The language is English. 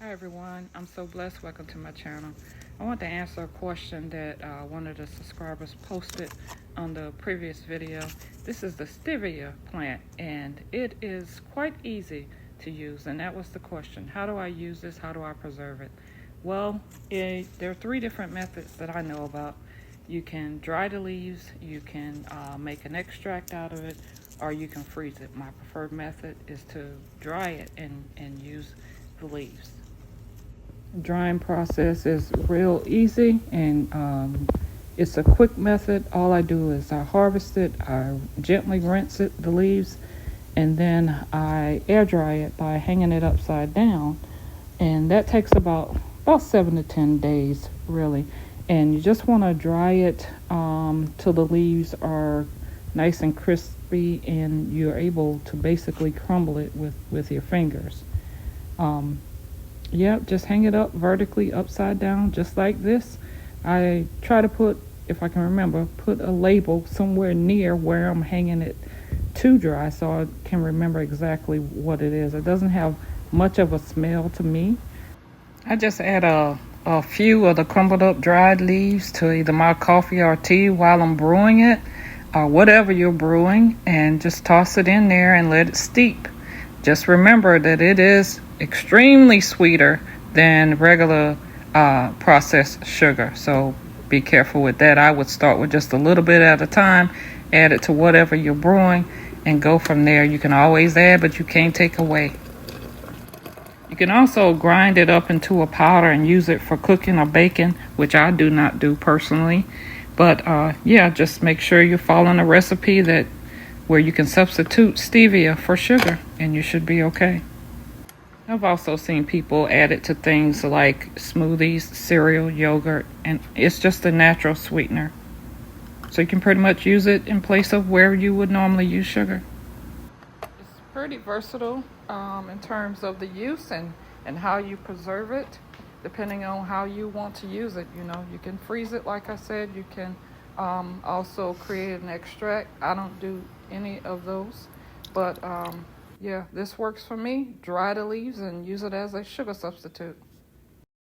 Hi everyone, I'm so blessed. Welcome to my channel. I want to answer a question that one of the subscribers posted on the previous video. This is the stevia plant and it is quite easy to use, and that was the question. How do I use this? How do I preserve it? Well, there are three different methods that I know about. You can dry the leaves, you can make an extract out of it, or you can freeze it. My preferred method is to dry it and use the leaves. Drying process is real easy, and it's a quick method. All I do is I harvest it, I gently rinse it, the leaves, and then I air dry it by hanging it upside down, and that takes about 7 to 10 days really. And you just want to dry it till the leaves are nice and crispy and you're able to basically crumble it with your fingers. Yep, just hang it up vertically upside down just like this. I try to put, if I can remember, put a label somewhere near where I'm hanging it to dry so I can remember exactly what it is. It doesn't have much of a smell to me. I just add a few of the crumbled up dried leaves to either my coffee or tea while I'm brewing it, or whatever you're brewing, and just toss it in there and let it steep. Just remember that it is extremely sweeter than regular processed sugar, so be careful with that. I would start with just a little bit at a time, add it to whatever you're brewing, and go from there. You can always add, but you can't take away. You can also grind it up into a powder and use it for cooking or baking, which I do not do personally. But yeah, just make sure you're following a recipe where you can substitute stevia for sugar, and you should be okay. I've also seen people add it to things like smoothies, cereal, yogurt, and it's just a natural sweetener. So you can pretty much use it in place of where you would normally use sugar. It's pretty versatile in terms of the use and how you preserve it, depending on how you want to use it. You know, you can freeze it, like I said. You can also create an extract. I don't do any of those, but yeah, this works for me. Dry the leaves and use it as a sugar substitute.